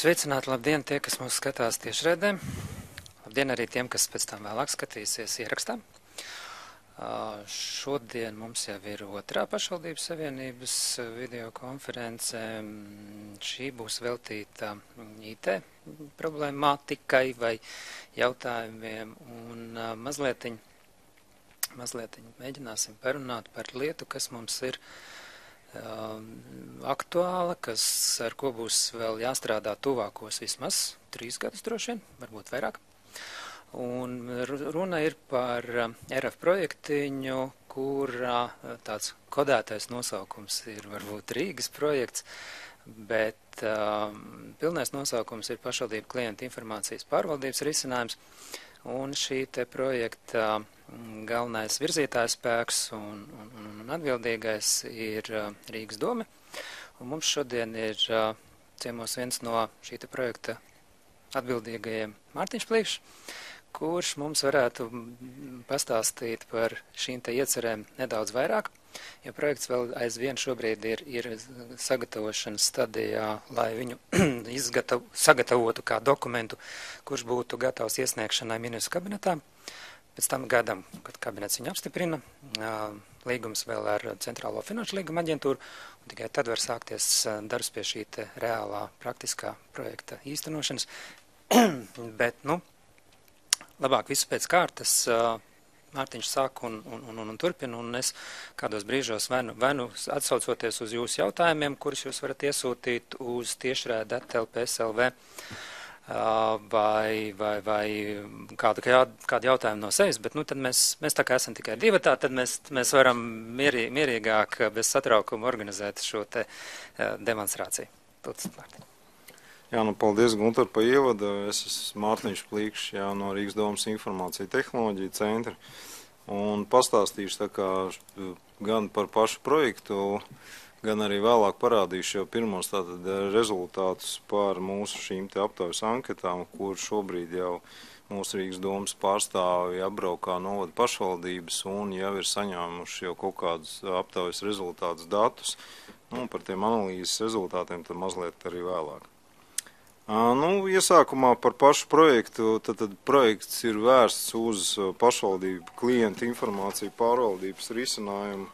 Sveicināti, labdien tie, kas mūs skatās tiešraidē. Labdien arī tiem, kas pēc tam vēlāk skatīsies ierakstā. Šodien mums jau ir otrā pašvaldības savienības videokonference. Šī būs veltīta IT problemātikai vai jautājumiem un mazlietiņ mēģināsim parunāt par lietu, kas mums ir aktuāla, ar ko būs vēl jāstrādā tuvākos vismaz 3 gadus droši vien, varbūt vairāk. Un runa ir par RF projektiņu, kurā tāds kodētais nosaukums ir varbūt Rīgas projekts, bet pilnais nosaukums ir pašvaldību klienta informācijas pārvaldības risinājums. Un šī te projekta galvenais virzītājs spēks un atbildīgais ir Rīgas doma. Un mums šodien ir ciemos viens no šī te projekta atbildīgajiem Mārtiņš Plīkšs, kurš mums varētu pastāstīt par šīm te iecerēm nedaudz vairāk, jo projekts vēl aizvien šobrīd ir sagatavošanas stadijā, lai viņu sagatavotu kā dokumentu, kurš būtu gatavs iesniegšanai ministru kabinetā. Pēc tam gaidām, kad kabinets viņu apstiprina, līgums vēl ar Centrālo finanšu līguma aģentūru, un tikai tad var sākties darbs pie šī te reālā praktiskā projekta īstenošanas. Bet, labāk visu pēc kārtas, Mārtiņš sāk un turpina, un es kādos brīžos vai nu atsaucoties uz jūsu jautājumiem, kurus jūs varat iesūtīt uz tiešraide@lps.lv, vai kādu jautājumu no sevis, bet tad mēs tā kā esam tikai divatā, tad mēs varam mierīgāk, bez satraukuma organizēt šo te demonstrāciju. Lūdzu, Mārtiņ. Jā, paldies, Gunter, par ievadu. Es esmu Mārtiņš Plīkšs, no Rīgas domas informācija tehnoloģija centra. Un pastāstīšu tā kā gan par pašu projektu, gan arī vēlāk parādīšu jau pirmos tātad rezultātus par mūsu šīm te aptaujas anketām, kur šobrīd jau mūsu Rīgas domas pārstāvi apbraukā novada pašvaldības un jau ir saņēmuši jau kaut kādus aptaujas rezultātus datus. Par tiem analīzes rezultātiem tad mazliet arī vēlāk. Iesākumā par pašu projektu, tad projekts ir vērsts uz pašvaldību klientu informāciju pārvaldības risinājumu,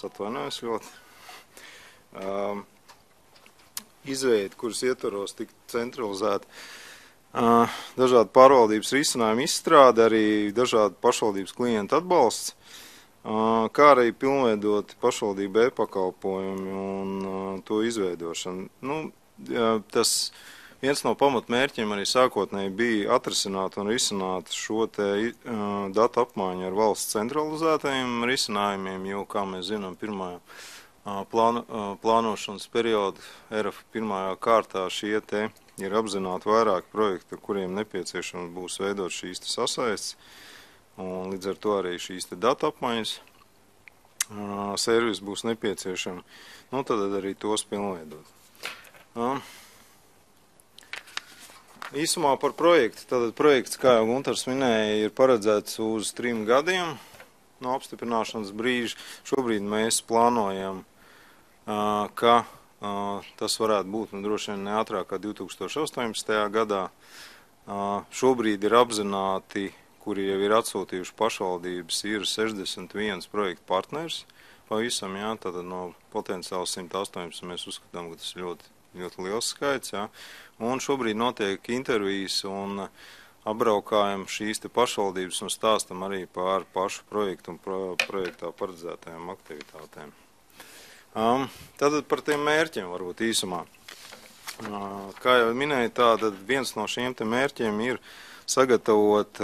atvainojos ļoti, izveidi, kuras ietvaros tik centralizēti dažādi pārvaldības risinājumu izstrāde, arī dažādi pašvaldības klientu atbalsts, kā arī pilnveidoti pašvaldību e-pakalpojumi un to izveidošanu. Tas viens no pamatmērķiem arī sākotnēji bija atrisināt un risināt šo te datu apmaiņu ar valsts centralizētajiem risinājumiem, jo, kā mēs zinām, pirmajā plānošanas perioda RF pirmajā kārtā šie te ir apzināti vairāki projekti, kuriem nepieciešams būs veidot šīs te sasaistes, un līdz ar to arī šīs te datu apmaiņas servisi būs nepieciešami, tad arī tos pilnveidot. Īsumā par projektu. Tātad projekts, kā jau Gunters minēja, ir paredzēts uz 3 gadiem no apstiprināšanas brīža. Šobrīd mēs plānojam, ka tas varētu būt droši vien neātrāk kā 2018. gadā. Šobrīd ir apzināti, kuri jau ir atsūtījuši pašvaldības, ir 61 projektu partners pavisam, tātad no potenciāli 118 mēs uzskatām, ka tas ir ļoti liels skaits, un šobrīd notiek intervijas un apbraukājam šīs te pašvaldības un stāstam arī par pašu projektu un projektā paredzētajām aktivitātēm. Tātad par tiem mērķiem varbūt īsumā. Kā jau minēju, tātad viens no šiem te mērķiem ir sagatavot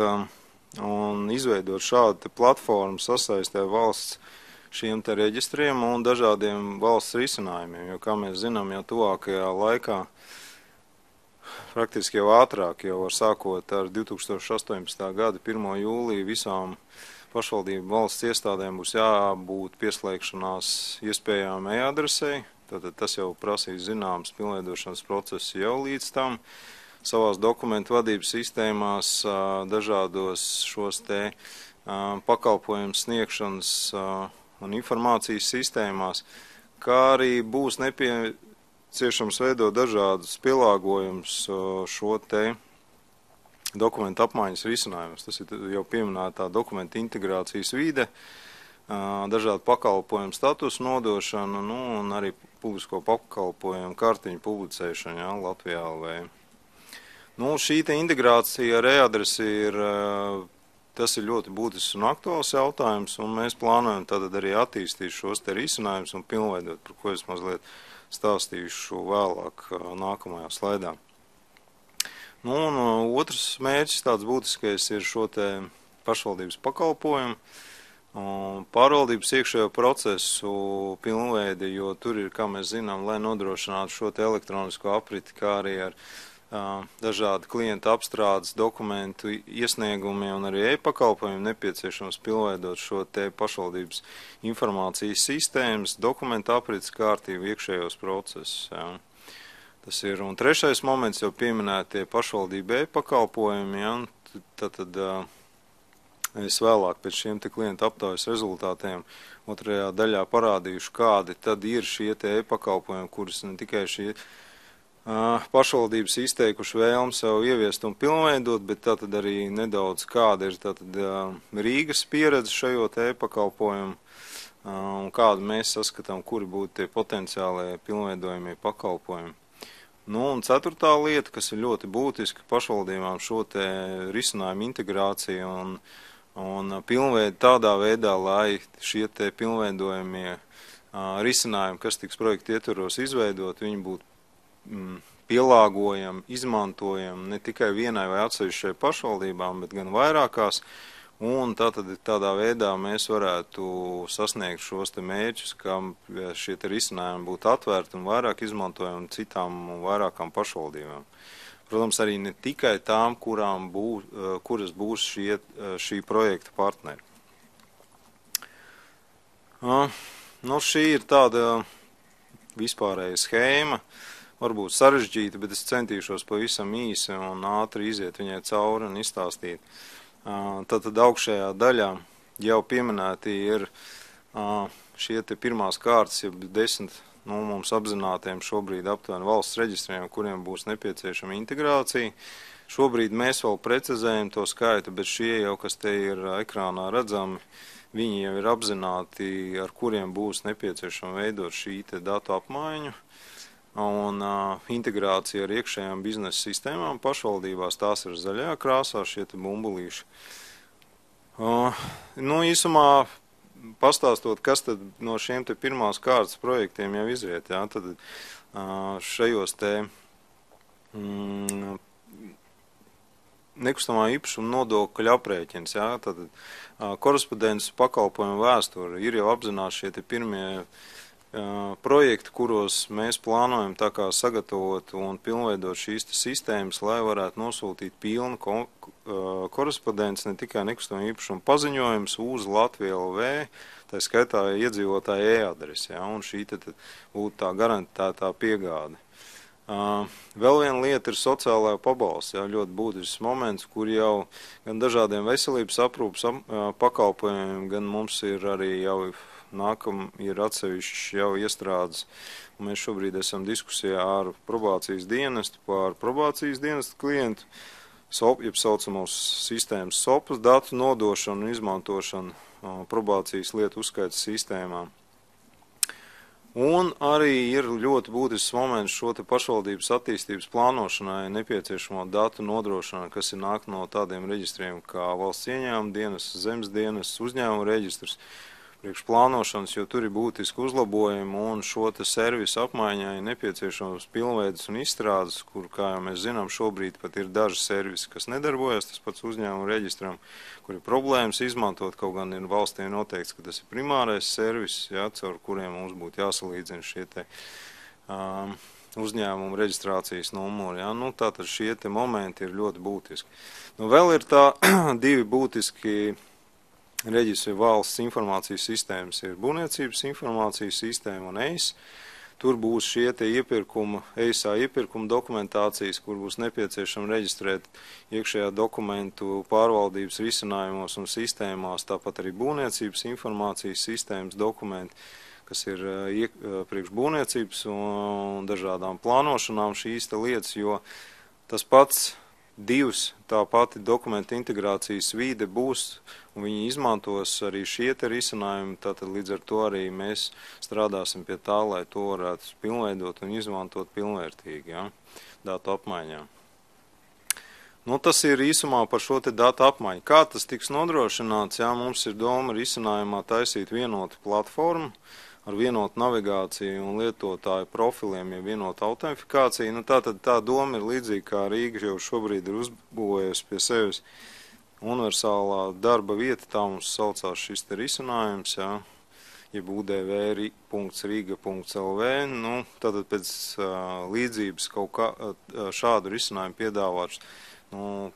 un izveidot šādu te platformu sasaistē valsts šiem te reģistriem un dažādiem valsts risinājumiem, jo, kā mēs zinām, jau tuvākajā laikā, praktiski jau ātrāk, jau ar sākot ar 2018. gada 1. jūliju visām pašvaldību valsts iestādēm būs jābūt pieslēgšanās iespējām e-adresei, tātad tas jau prasīs zināms pilnveidošanas process jau līdz tam, savās dokumentu vadības sistēmās, dažādos šos te pakalpojumu sniegšanas un informācijas sistēmās, kā arī būs nepieciešams veidot dažādus pielāgojumus šo te dokumentu apmaiņas risinājumus. Tas ir jau pieminētā dokumentu integrācijas vide, dažādu pakalpojumu statusu nodošana, un arī publisko pakalpojumu kartiņu publicēšana, Latvijā LV. Šī te integrācija ar e-adresi tas ir ļoti būtisks un aktuāls jautājums, un mēs plānojam tad arī attīstīt šos te risinājumus un pilnveidot, par ko es mazliet stāstīšu vēlāk nākamajā slaidā. Un otrs mērķis tāds būtiskais ir šo te pašvaldības pakalpojumu un pārvaldības iekšējo procesu pilnveidi, jo tur ir, kā mēs zinām, lai nodrošinātu šo te elektronisko apriti, kā arī ar dažādi klienta apstrādes dokumentu iesniegumiem un arī e-pakalpojumiem nepieciešams pilnveidot šo te pašvaldības informācijas sistēmas, dokumentu aprits kārtību iekšējos procesus. Tas ir, un trešais moments jau pieminētie pašvaldību e-pakalpojumi, tad es vēlāk pēc šiem te klienta aptaujas rezultātiem otrajā daļā parādīšu, kādi tad ir šie te e-pakalpojumi, kurus ne tikai šie pašvaldības izteikuši vēlmi sev ieviest un pilnveidot, bet tātad arī nedaudz kāda ir tātad Rīgas pieredze šajot e-pakalpojumu un kādu mēs saskatām, kuri būtu tie potenciālie pilnveidojumie pakalpojumi. Un ceturtā lieta, kas ir ļoti būtiska pašvaldībām, šo te risinājumu integrāciju un pilnveidu tādā veidā, lai šie te pilnveidojumie risinājumi, kas tiks projekta ietvaros izveidot, viņi būtu pielāgojam, izmantojam ne tikai vienai vai atsevišķai pašvaldībām, bet gan vairākās, un tātad tādā veidā mēs varētu sasniegt šos te mērķus, ka šie te risinājumi būtu atvērti un vairāk izmantojami citām un vairākām pašvaldībām. Protams, arī ne tikai tām, kuras būs šī projekta partneri. Šī ir tāda vispārēja schēma, varbūt sarežģīta, bet es centīšos pavisam īsi un ātri iziet viņai cauri un izstāstīt. Tātad augšējā daļā jau pieminēti ir šie te pirmās kārtas, ja 10 mums apzinātiem šobrīd aptuveni valsts reģistriem, kuriem būs nepieciešama integrācija. Šobrīd mēs vēl precizējam to skaitu, bet šie jau, kas te ir ekrānā redzami, viņi jau ir apzināti, ar kuriem būs nepieciešama veidot šī te datu apmaiņu. Un integrācija ar iekšējām biznesa sistēmām pašvaldībās, tās ir zaļajā krāsā, šie te bumbulīši. Īsumā pastāstot, kas tad no šiem te pirmās kārtas projektiem jau izriet, tad šajos te nekustamā īpašuma nodokļa aprēķins, tad korespondences pakalpojumu vēsture ir jau apzināti šie te pirmie projekti, kuros mēs plānojam tā kā sagatavot un pilnveidot šīs sistēmas, lai varētu nosūtīt pilnu korespondenci, ne tikai nekustamā īpašuma paziņojums uz Latviju LV, tā skaitā iedzīvotāja e-adresi, un šī tad būtu tā garantētā piegāde. Vēl viena lieta ir sociālā pabalsts, ļoti būtisks moments, kur jau gan dažādiem veselības aprūpas pakalpojumiem, gan mums ir arī jau ir atsevišķi jau iestrādes, un mēs šobrīd esam diskusijā ar probācijas dienestu par probācijas dienestu klientu, jeb saucamos sistēmas SOPAS datu nodošanu un izmantošanu probācijas lietu uzskaitas sistēmām. Un arī ir ļoti būtisks moments šo te pašvaldības attīstības plānošanai nepieciešamo datu nodrošana, kas ir nāk no tādiem reģistriem kā valsts ieņēmuma dienas, zemes dienas, uzņēmuma reģistrs, priekš plānošanas, jo tur ir būtiski uzlabojumi un šo te servisu apmaiņai nepieciešams pilnveidas un izstrādes, kur, kā jau mēs zinām, šobrīd pat ir daži servisi, kas nedarbojas, tas pats uzņēmuma reģistram, kur ir problēmas izmantot, kaut gan ir valstī noteikts, ka tas ir primārais servis, caur kuriem mums būtu jāsalīdzina šie te uzņēmuma reģistrācijas numuri. Tātad šie te momenti ir ļoti būtiski. Vēl ir tā divi būtiski reģistri valsts informācijas sistēmas ir būvniecības informācijas sistēma un EIS. Tur būs šie te EISā iepirkuma dokumentācijas, kur būs nepieciešama reģistrēt iekšējā dokumentu pārvaldības risinājumos un sistēmās, tāpat arī būvniecības informācijas sistēmas dokumenti, kas ir priekš būvniecības un dažādām plānošanām šīs lietas, jo tas pats divs, tā pati dokumenta integrācijas vīde būs, un viņi izmantos arī šie te risinājumi, tātad līdz ar to arī mēs strādāsim pie tā, lai to varētu pilnveidot un izmantot pilnvērtīgi, ja, datu apmaiņā. Nu, tas ir īsumā par šo te datu apmaiņu. Kā tas tiks nodrošināts? Jā, mums ir doma risinājumā taisīt vienotu platformu ar vienotu navigāciju un lietotāju profiliem, ja vienotu autentifikāciju. Nu, tātad tā doma ir līdzīga, kā Rīga jau šobrīd ir uzbūvējusi pie sevis universālā darba vieta, tā mums saucās šis te risinājums, jā, jeb udv.riga.lv. Nu, tātad pēc līdzības kaut kā šādu risinājumu piedāvāt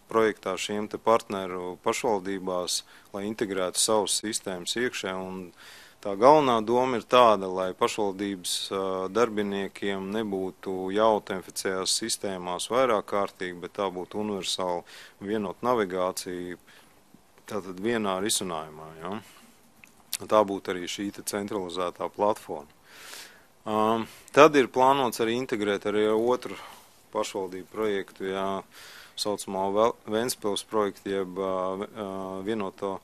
projektā šiem te partneru pašvaldībās, lai integrētu savas sistēmas iekšē. Un tā galvenā doma ir tāda, lai pašvaldības darbiniekiem nebūtu jāautentificējās sistēmās vairāk kārtīgi, bet tā būtu universāla vienota navigācija, tātad vienā risinājumā. Ja? Tā būtu arī šī centralizētā platforma. Tad ir plānots arī integrēt arī otru pašvaldību projektu, ja, saucamā Ventspils projektu, jeb vienoto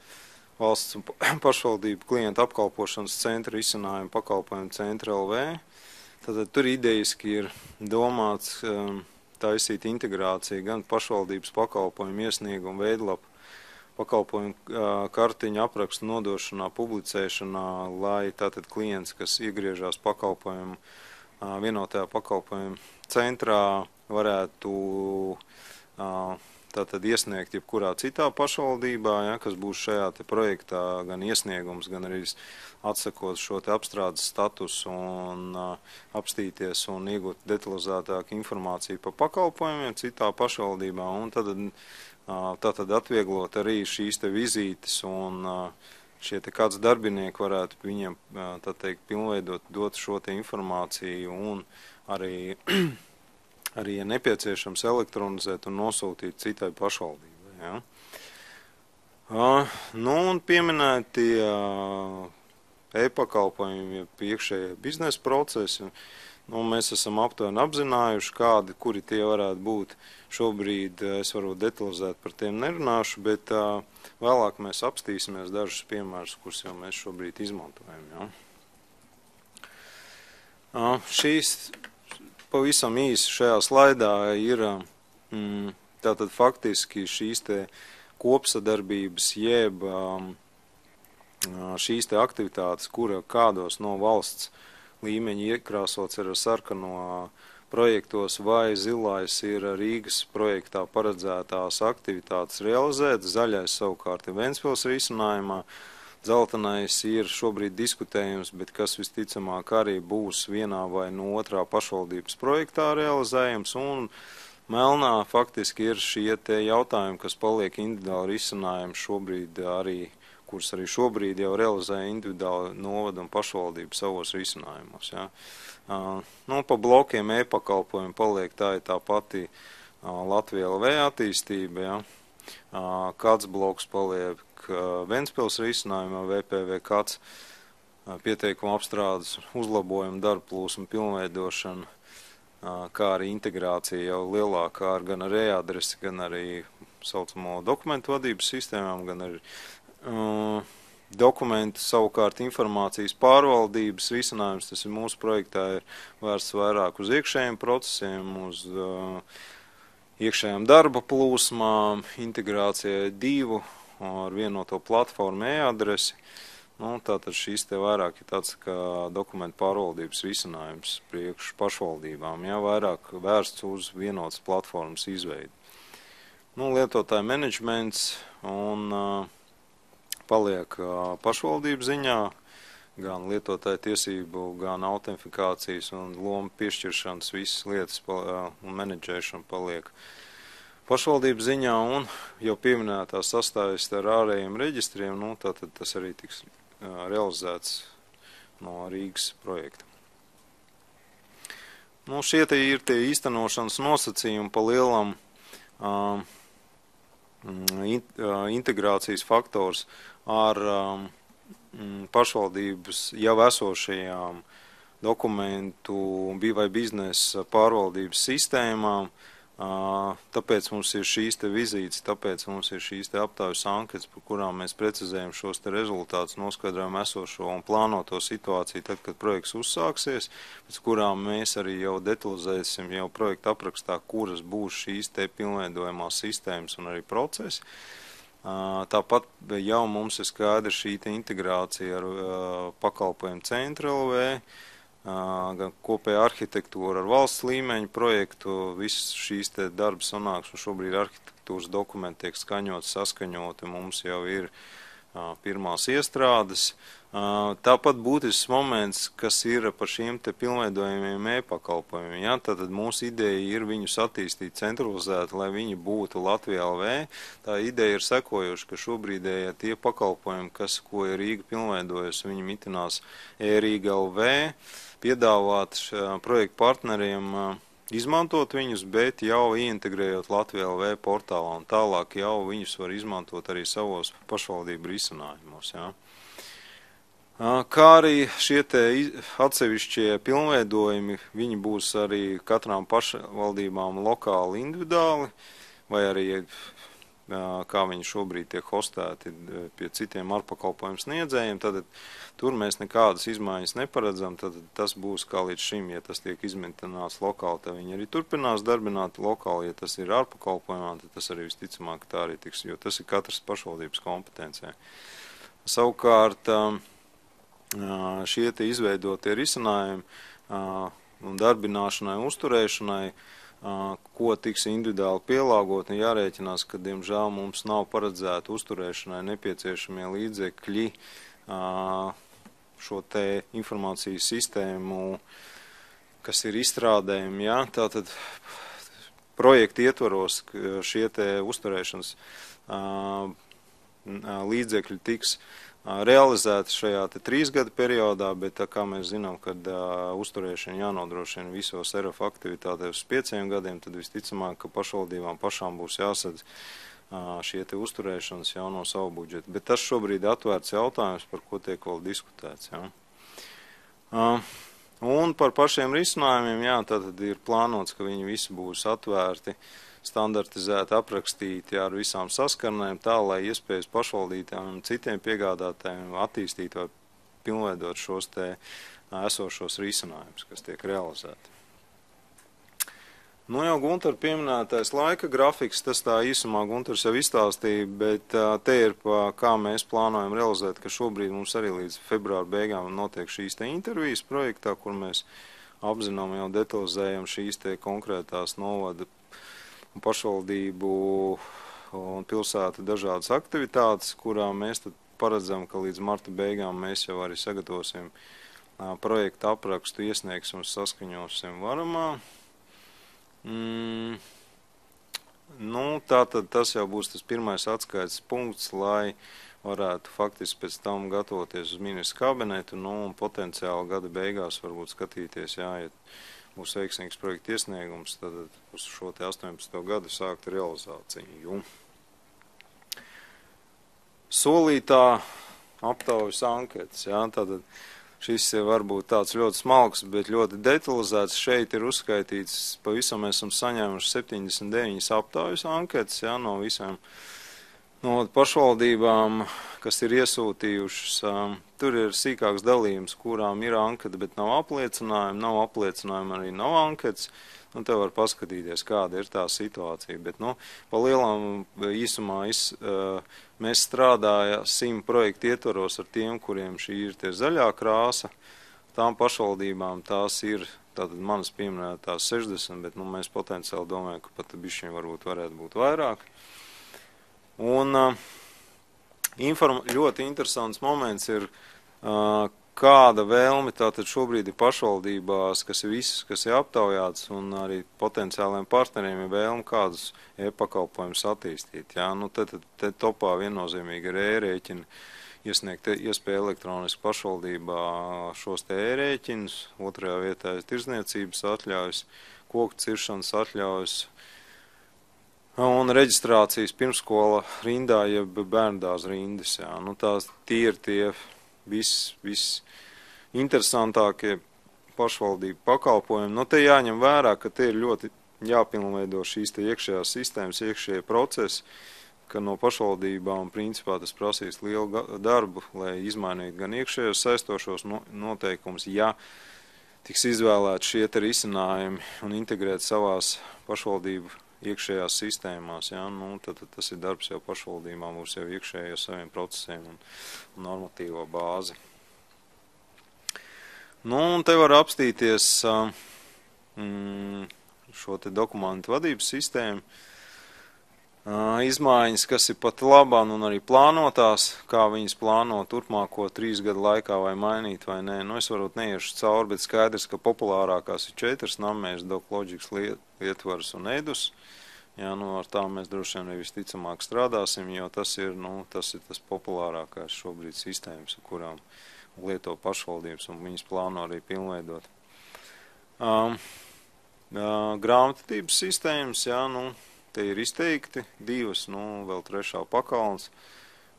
valsts pašvaldību klientu apkalpošanas centra risinājumu pakalpojumu centra LV. Tātad tur idejiski ir domāts taisīt integrāciju gan pašvaldības pakalpojumu iesniegumu veidlapu, pakalpojumu kartiņu aprakstu nodošanā, publicēšanā, lai tātad klients, kas iegriežās pakalpojumu vienotajā pakalpojumu centrā, varētu tātad iesniegt jebkurā citā pašvaldībā, ja, kas būs šajā te projektā gan iesniegums, gan arī atsakot šo te apstrādes statusu un apstīties un iegūt detalizētāku informāciju par pakalpojumiem citā pašvaldībā, un tātad atvieglot arī šīs te vizītes un šie te kāds darbinieki varētu viņiem, tā teikt, pilnveidot, dot šo te informāciju un arī ja nepieciešams elektronizēt un nosūtīt citai pašvaldībai. Ja. Nu, un pieminēti e-pakalpojumi, iekšējie biznesa procesi. Nu, mēs esam aptuveni apzinājuši, kuri tie varētu būt. Šobrīd es varbūt detalizēt par tiem nerunāšu, bet vēlāk mēs apstīsimies dažus piemērus, kurus jau mēs šobrīd izmantojam. Ja. Šīs pavisam īsi šajā slaidā ir tātad faktiski šīs te kopsadarbības jeb šīs te aktivitātes, kura kādos no valsts līmeņa iekrāsots ir ar sarkano projektos vai zilais ir Rīgas projektā paredzētās aktivitātes realizēt, zaļais savukārt ir Ventspils risinājumā, zeltenais ir šobrīd diskutējums, bet kas visticamāk arī būs vienā vai no otrā pašvaldības projektā realizējams, un melnā faktiski ir šie te jautājumi, kas paliek individuāli risinājumi šobrīd arī, kurus arī šobrīd jau realizē individuāli novada un pašvaldību savos risinājumos. Ja. Nu, pa blokiem e-pakalpojumi paliek tā pati Latvija LV attīstība, ja. Kāds bloks paliek Ventspils risinājumā, VPV kāds pieteikuma apstrādes, uzlabojumu, darba plūsmu, pilnveidošana, kā arī integrācija jau lielākā ar gan ar e-adresi, gan arī saucamo dokumentu vadības sistēmām, gan arī dokumentu savukārt informācijas pārvaldības risinājums. Tas ir mūsu projektā ir vērsts vairāk uz iekšējiem procesiem, uz iekšējām darba plūsmām, integrācijai divu ar vienoto platformu e-adresi. Nu, tātad šīs te vairāk ir tāds kā dokumentu pārvaldības risinājums priekš pašvaldībām, ja, vairāk vērsts uz vienotas platformas izveidi. Nu, lietotāju menedžments un paliek pašvaldību ziņā, gan lietotāju tiesību, gan autentifikācijas un lomu piešķiršanas visas lietas un menedžēšana paliek pašvaldību ziņā, un jau pieminētā sastājas ar ārējiem reģistriem, nu, tātad tas arī tiks realizēts no Rīgas projekta. Nu, šie te ir tie īstenošanas nosacījumi pa lielam integrācijas faktors ar pašvaldības jau esošajām dokumentu vai biznesa pārvaldības sistēmām. Tāpēc mums ir šīs te vizītes, tāpēc mums ir šīs te aptaujas anketas, par kurām mēs precizējam šos te rezultātus, noskaidrojam esošo un plānoto situāciju, tad, kad projekts uzsāksies, pēc kurām mēs arī jau detalizēsim jau projekta aprakstā, kuras būs šīs te pilnveidojamās sistēmas un arī procesi. Tāpat jau mums ir skaidra šī te integrācija ar pakalpojumu centru LV, gan kopēja arhitektūra ar valsts līmeņu projektu, visas šīs te darba sanāks, un šobrīd arhitektūras dokumenti tiek skaņoti, saskaņoti, mums jau ir pirmās iestrādes. Tāpat būtisks moments, kas ir par šiem te pilnveidojumiem e-pakalpojumiem. Ja? Tātad mūsu ideja ir viņus attīstīt centralizēti, lai viņi būtu Latvijā LV. Tā ideja ir sekojoša, ka šobrīd tie pakalpojumi, ko ir Rīga pilnveidojusi, viņi mitinās e-Rīga LV, piedāvāt projektu partneriem izmantot viņus, bet jau ieintegrējot Latvijā LV portālā un tālāk jau viņus var izmantot arī savos pašvaldību risinājumos. Ja. Kā arī šie te atsevišķie pilnveidojumi, viņi būs arī katrām pašvaldībām lokāli individuāli, vai arī kā viņi šobrīd tiek hostēti pie citiem ārpakalpojumu sniedzējiem, tad tur mēs nekādas izmaiņas neparedzam, tad tas būs kā līdz šim, ja tas tiek izmitināts lokāli, tad viņi arī turpinās darbināt lokāli, ja tas ir ārpakalpojumā, tad tas arī visticamāk tā arī tiks, jo tas ir katras pašvaldības kompetencijā. Savukārt šie te izveidotie risinājumi un darbināšanai, uzturēšanai, ko tiks individuāli pielāgot, un jārēķinās, ka, diemžēl, mums nav paredzēta uzturēšanai nepieciešamie līdzekļi šo te informācijas sistēmu, kas ir izstrādējumi, ja? Tātad projekti ietvaros šie te uzturēšanas līdzekļi tiks realizēti šajā 3 gadu periodā, bet tā kā mēs zinām, kad uzturēšana jānodrošina visos RF aktivitātēs uz 5 gadiem, tad visticamāk, ka pašvaldībām pašām būs jāsadz šie te uzturēšanas jau no savu budžetu. Bet tas šobrīd atvērts jautājums, par ko tiek vēl diskutēts. Ja. Un par pašiem risinājumiem, jā, tad ir plānots, ka viņi visi būs atvērti, standartizēti, aprakstīti ar visām saskarnēm, tā, lai iespējas pašvaldītājiem un citiem piegādātājiem attīstīt vai pilnveidot šos te esošos risinājumus, kas tiek realizēti. Nu jau Guntar pieminētais laika grafiks, tas tā īsumā Guntars jau izstāstīja, bet te ir, kā mēs plānojam realizēt, ka šobrīd mums arī līdz februāra beigām notiek šīs te intervijas projektā, kur mēs apzinām jau detalizējam šīs te konkrētās novada pašvaldību un pilsētu dažādas aktivitātes, kurām mēs tad paredzam, ka līdz marta beigām mēs jau arī sagatavosim projektu aprakstu, iesniegsim un saskaņosim varamā. Nu, tātad tas jau būs tas pirmais atskaites punkts, lai varētu faktiski pēc tam gatavoties uz ministra kabinetu, nu, un potenciāli gada beigās varbūt skatīties, jā, ja būs veiksmīgs projekta iesniegums, tad uz šo te 18. gadu sākt realizāciju. Solītā aptaujas anketas, jā, tad šis ir varbūt tāds ļoti smalks, bet ļoti detalizēts. Šeit ir uzskaitīts, pavisam mēs esam saņēmuši 79 aptaujas anketas, jā, no visām no pašvaldībām, kas ir iesūtījušas. Tur ir sīkāks dalījums, kurām ir anketa, bet nav apliecinājumi, arī nav anketas. Un te var paskatīties, kāda ir tā situācija. Bet, nu, pa lielām īsumā mēs strādājam projektu ietvaros ar tiem, kuriem šī ir tie zaļā krāsa. Tām pašvaldībām tās ir, tātad manas pieminētās 60, bet nu, mēs potenciāli domājam, ka pat bišķiņ varbūt varētu būt vairāk. Un ļoti interesants moments ir, kāda vēlme tātad šobrīd ir pašvaldībās, kas ir visas, kas ir aptaujāts, un arī potenciāliem partneriem ir vēlme kādus e-pakalpojumus attīstīt. Jā? Nu, te topā viennozīmīgi ir e-rēķini, iesniegt iespēju elektroniski pašvaldībā šos te e-rēķinus, otrajā vietā ir tirdzniecības atļaujas, koku ciršanas atļaujas, un reģistrācijas pirmskola rindā, jeb bērndārs rindas. Jā. Nu, tie ir tie interesantākie pašvaldību pakalpojumi. Nu, te jāņem vērā, ka te ir ļoti jāpilnveido šīs te iekšējās sistēmas, iekšējie procesi, ka no pašvaldībām principā tas prasīs lielu darbu, lai izmainītu gan iekšējos saistošos noteikumus, ja tiks izvēlēti šie te risinājumi un integrēt savās pašvaldību iekšējās sistēmās, ja, nu, tad tas ir darbs jau pašvaldībām, būs jau iekšējo saviem procesiem un normatīvo bāzi. Nu, un te var apstīties šo te dokumentu vadības sistēmu, izmaiņas, kas ir pat labā un arī plānotās, kā viņas plāno turpmāko 3 gadu laikā vai mainīt vai nē. Nu, es varbūt neiešu cauri, bet skaidrs, ka populārākās ir 4 nammēs, DocLogics, Lietvars un Edus. Jā, nu, ar tām mēs droši vien visticamāk strādāsim, jo tas ir tas populārākās šobrīd sistēmas, kurām lieto pašvaldības un viņas plāno arī pilnveidot. Grāmatvedības sistēmas, jā, nu, te ir izteikti 2, nu, vēl 3. pakalns.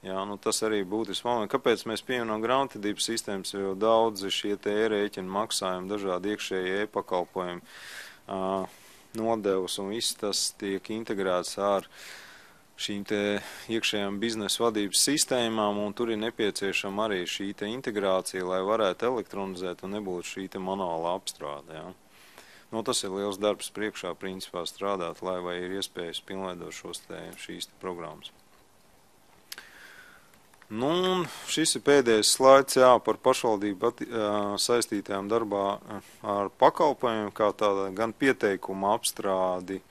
Jā, nu, tas arī būtisks moments. Kāpēc mēs pievienojam grāmatvedības sistēmas, jo daudzi šie te e-rēķini maksājumi, dažādi iekšējie e-pakalpojumi, nodevas un viss tas tiek integrēts ar šīm te iekšējām biznesa vadības sistēmām, un tur ir nepieciešama arī šī te integrācija, lai varētu elektronizēt un nebūtu šī te manuāla apstrāde. Jā. Nu, tas ir liels darbs priekšā, principā strādāt, lai vai ir iespējas pilnveidot šīs te programmas. Nu, un šis ir pēdējais slaids, jā, par pašvaldību saistītajām darbā ar pakalpojumiem, kā tāda gan pieteikuma apstrādi,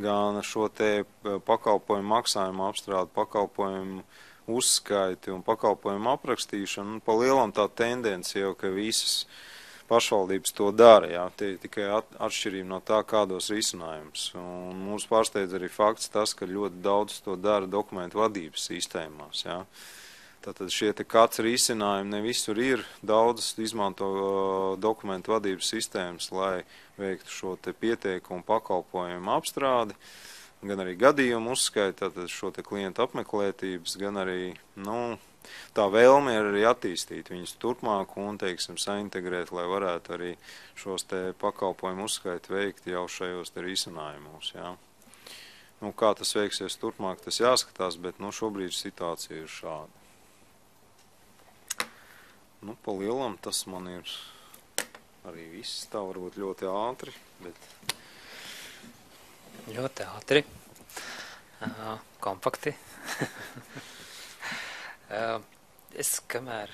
gan šo te pakalpojumu maksājumu apstrādi, pakalpojumu uzskaiti un pakalpojumu aprakstīšanu. Pa lielam tā tendence jau, ka visas pašvaldības to dara, jā, tie tikai atšķirība no tā, kādos risinājumus. Un mūs pārsteidz arī fakts tas, ka ļoti daudz to dara dokumentu vadības sistēmās, jā. Tātad šie te kāds risinājumi ne visur ir, daudz izmanto dokumentu vadības sistēmas, lai veiktu šo te pieteikumu pakalpojumu apstrādi, gan arī gadījumu uzskaiti, tātad šo te klientu apmeklētības, gan arī, nu, tā vēlme ir arī attīstīt viņus turpmāk un, teiksim, saintegrēt, lai varētu arī šos te pakalpojumu uzskaiti veikt jau šajos te risinājumos, jā. Nu, kā tas veiksies turpmāk, tas jāskatās, bet, nu, šobrīd situācija ir šāda. Nu, pa lielam tas man ir arī viss, tā varbūt ļoti ātri, bet... Ļoti ātri, kompakti. Es, kamēr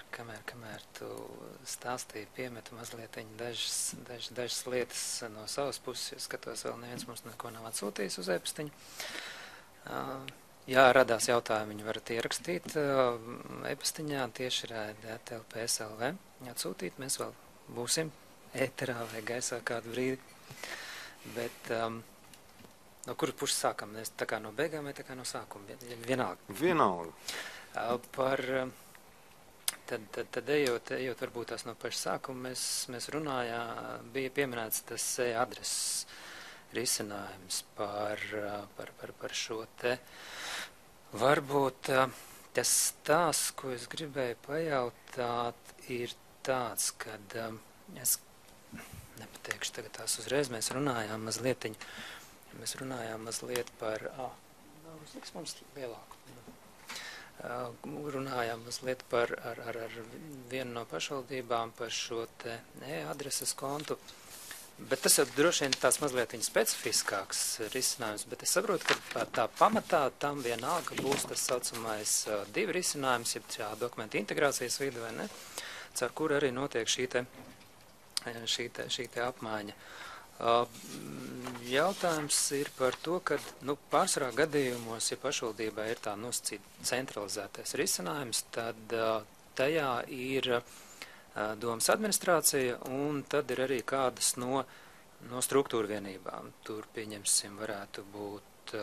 tu stāstīji, piemetu mazliet dažas lietas no savas puses, jo skatos, vēl neviens mums neko nav atsūtījis uz e-pastiņu. Jā, radās jautājumi, viņi varat ierakstīt e-pastiņā tiešraide@tlp.lv, atsūtīt, mēs vēl būsim ēterā vai gaisā kādu brīdi, bet no kuras puses sākam? Mēs tā kā no beigām vai tā kā no sākuma? Vienalga. Vienalga. Tad ejot varbūt tās no paša sākuma, mēs runājām, bija pieminēts tas e-adreses risinājums par šo te. Varbūt tas stāsts, ko es gribēju pajautāt, ir tāds, kad es nepateikšu tagad tās uzreiz, mēs runājām mazliet par, uzliks mums lielāku, runājām mazliet par ar vienu no pašvaldībām par šo te e-adreses kontu. Bet tas jau droši vien tās mazliet specifiskāks risinājums, bet es saprotu, ka tā pamatā tam vienalga būs tas saucamais 2 risinājums, ja dokumenta integrācijas vide vai ne, caur kur arī notiek šī te apmaiņa. Jautājums ir par to, ka pārsvarā gadījumos, ja pašvaldībā ir tā nosacīta centralizētais risinājums, tad tajā ir domas administrācija, un tad ir arī kādas no struktūra vienībām. Tur, pieņemsim, varētu būt,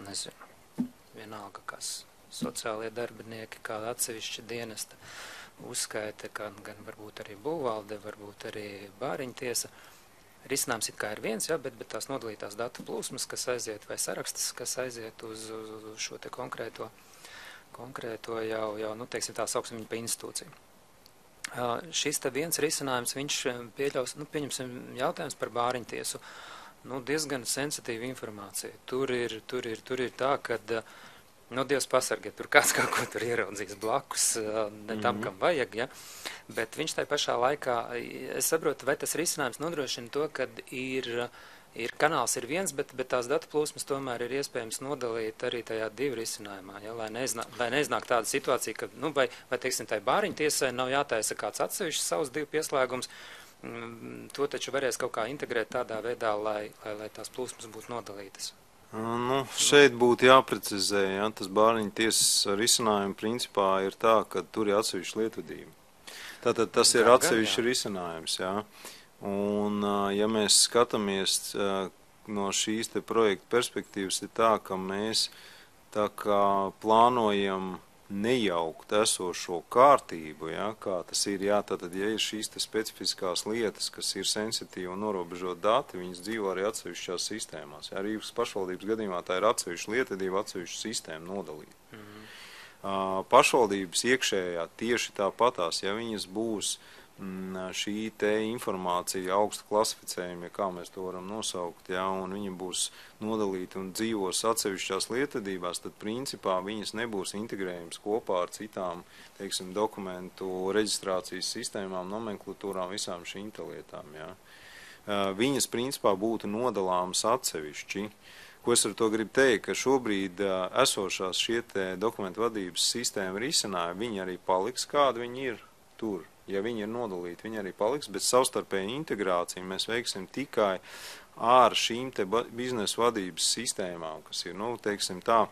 nezinu, vienalga, kas sociālie darbinieki, kāda atsevišķa dienesta uzskaita, gan varbūt arī būvvalde, varbūt arī bāriņtiesa. Risinājums it kā ir viens, ja, bet tās nodalītās datu plūsmas, kas aiziet, vai sarakstas, kas aiziet uz šo te konkrēto konkrēto jau nu, teiksim tā, sauksim viņu pa institūciju. Šis te viens risinājums, viņš pieļaus, nu, pieņemsim jautājums par bāriņtiesu, nu, diezgan sensitīva informācija. Tur ir tā, kad, nu, Dievs pasargā, tur kāds kaut ko tur ieraudzīs blakus, ne tam, kam vajag, ja, bet viņš tai pašā laikā, es saprotu, vai tas risinājums nodrošina to, kad kanāls ir viens, bet tās datu plūsmas tomēr ir iespējams nodalīt arī tajā divu risinājumā, ja, lai neiznāk tāda situācija, ka, nu, vai teiksim, tai bāriņtiesai nav jātaisa kāds atsevišķs savus divu pieslēgums, to taču varēs kaut kā integrēt tādā veidā, lai tās plūsmas būtu nodalītas. Nu, šeit būtu jāprecizē, ja, tas bāriņtiesas risinājuma principā ir tā, ka tur ir atsevišķa lietvedība. Tātad tas ir atsevišķi risinājums, jā. Un, ja mēs skatāmies no šīs te projekta perspektīvas, ir tā, ka mēs tā kā plānojam nejaukt esošo kārtību, ja, kā tas ir, jā, tātad, ja ir šīs te specifiskās lietas, kas ir sensitīvi un norobežot dati, viņas dzīvo arī atsevišķās sistēmās. Ja, Rīgas pašvaldības gadījumā tā ir atsevišķa lietvedība, atsevišķa sistēma nodalīta. Pašvaldības iekšējā tieši tāpatās, ja viņas būs šī te informācija augsta klasificējuma, ja kā mēs to varam nosaukt, ja, un viņa būs nodalīta un dzīvos atsevišķās lietvedībās, tad principā viņas nebūs integrējums kopā ar citām, teiksim, dokumentu reģistrācijas sistēmām, nomenklatūrām, visām šīm lietām. Ja. Viņas principā būtu nodalāmas atsevišķi. Ko es ar to gribu teikt, ka šobrīd esošās šie te dokumentu vadības sistēma risinājumi, viņi arī paliks, kādi viņi ir tur. Ja viņi ir nodalīti, viņi arī paliks, bet savstarpēju integrāciju mēs veiksim tikai ar šīm te biznesa vadības sistēmām, kas ir, nu, teiksim tā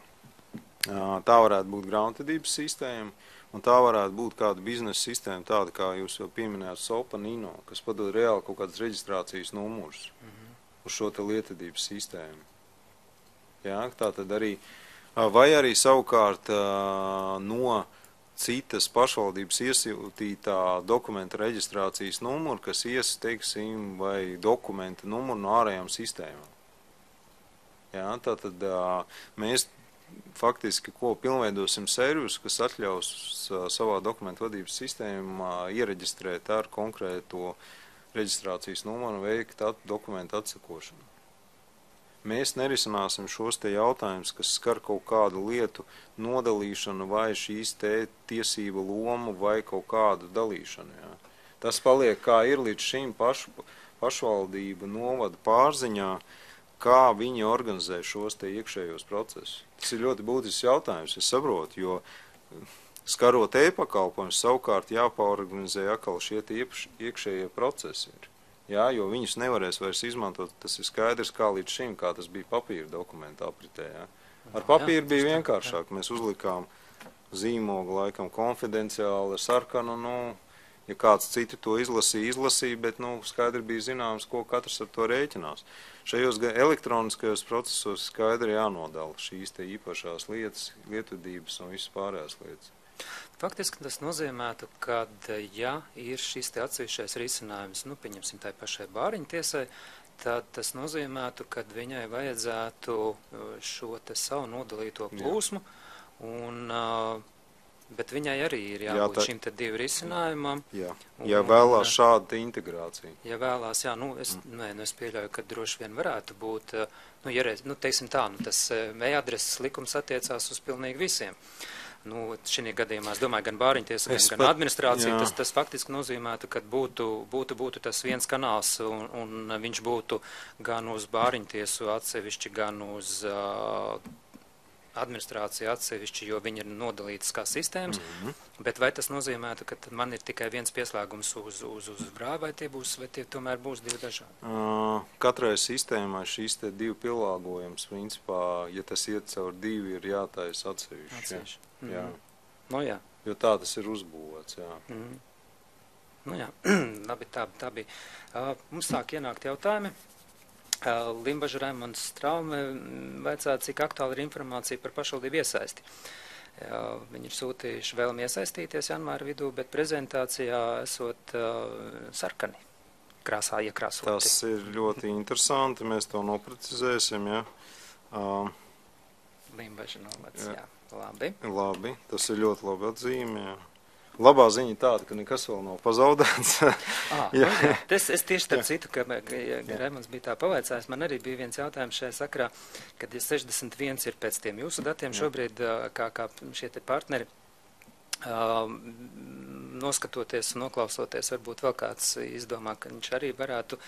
varētu būt grāmatvedības sistēma, un tā varētu būt kāda biznesa sistēma, tāda, kā jūs jau pieminējāt, SOPA Nino, kas padod reāli kaut kādas reģistrācijas numurus uz šo te lietvedības sistēmu. Jā, tā tad arī, vai arī savukārt no citas pašvaldības iesūtītā dokumenta reģistrācijas numuru, kas teiksim, vai dokumenta numuru no ārējām sistēmām. Jā, tātad mēs faktiski, ko pilnveidosim servisu, kas atļaus savā dokumentu vadības sistēmā iereģistrēt ar konkrēto reģistrācijas numuru un veikt dokumentu atsakošanu. Mēs nerisināsim šos te jautājumus, kas skar kaut kādu lietu nodalīšanu vai šīs te tiesību lomu vai kaut kādu dalīšanu. Jā. Tas paliek kā ir līdz šim pašvaldību novada pārziņā, kā viņi organizē šos te iekšējos procesus. Tas ir ļoti būtisks jautājums, es saprotu, jo skarot e-pakalpojumus savukārt jāpaorganizē atkal šie te iekšējie procesi ir. Jā, jo viņus nevarēs vairs izmantot, tas ir skaidrs, kā līdz šim, kā tas bija papīra dokumentu apritē. Jā. Ar papīru bija vienkāršāk, mēs uzlikām zīmogu laikam konfidenciāli ar sarkanu, nu, ja kāds citi to izlasīja, bet, nu, skaidri bija zināms, ko katrs ar to rēķinās. Šajos elektroniskajos procesos skaidri jānodala šīs te īpašās lietas, lietvedības un visas pārējās lietas. Faktiski tas nozīmētu, ka, ja ir šis te atsevišķais risinājums, nu, pieņemsim tai pašai bāriņtiesai, tad tas nozīmētu, ka viņai vajadzētu šo te savu nodalīto plūsmu, bet viņai arī ir jābūt šim te divu risinājumam. Jā, ja vēlās šāda integrācija. Ja vēlās, jā, nu, es pieļauju, ka droši vien varētu būt, teiksim tā, tas e-adreses likums attiecās uz pilnīgi visiem. Nu, šī gadījumā, es domāju, gan bāriņtiesa, gan administrācija, tas faktiski nozīmētu, ka būtu tas viens kanāls, un viņš būtu gan uz bāriņtiesu atsevišķi, gan uz administrāciju atsevišķi, jo viņi ir nodalītas kā sistēmas, bet vai tas nozīmētu, ka man ir tikai viens pieslēgums uz brāli, vai tie tomēr būs divi dažādi? Katrai sistēmai šīs te divi pielāgojums, principā, ja tas iet caur divi, ir jātaisa atsevišķi. Jā. Nu, jā. Jo tā tas ir uzbūvēts, jā. Nu, jā, labi, tā bija. Mums sāk ienākt jautājumi. Limbaža Raimonds Straume vaicāja, cik aktuāli ir informācija par pašvaldību iesaisti. Viņi ir sūtījuši vēlmi iesaistīties janvāra vidū, bet prezentācijā esot sarkani krāsā iekrāsoti. Tas ir ļoti interesanti, mēs to noprecizēsim, ja. Limbaža novads, jā. Labi, tas ir ļoti labi atzīme, jā. Labā ziņa tāda, ka nekas vēl nav pazaudēts. Es tieši starp citu, ka Raimonds bija tā pavaicājis, man arī bija viens jautājums šajā sakrā, kad 61 ir pēc tiem jūsu datiem šobrīd, kā šie te partneri, noskatoties un noklausoties, varbūt vēl kāds izdomā, ka viņš arī varētu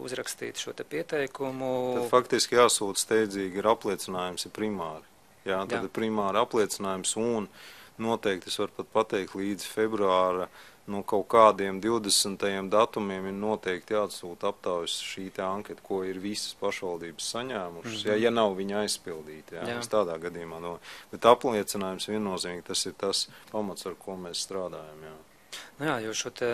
uzrakstīt šo te pieteikumu. Tad faktiski jāsūta steidzīgi ir apliecinājums, ir primāri. Jā, tad ir primāri apliecinājums un noteikti es varu pat pateikt līdz februāra, kaut kādiem 20. datumiem ir noteikti jāatsūta aptaujas šī te anketa, ko ir visas pašvaldības saņēmušas, ja nav viņa aizpildīta, es tādā gadījumā bet apliecinājums viennozīmīgi tas ir tas pamats, ar ko mēs strādājam, jo šo te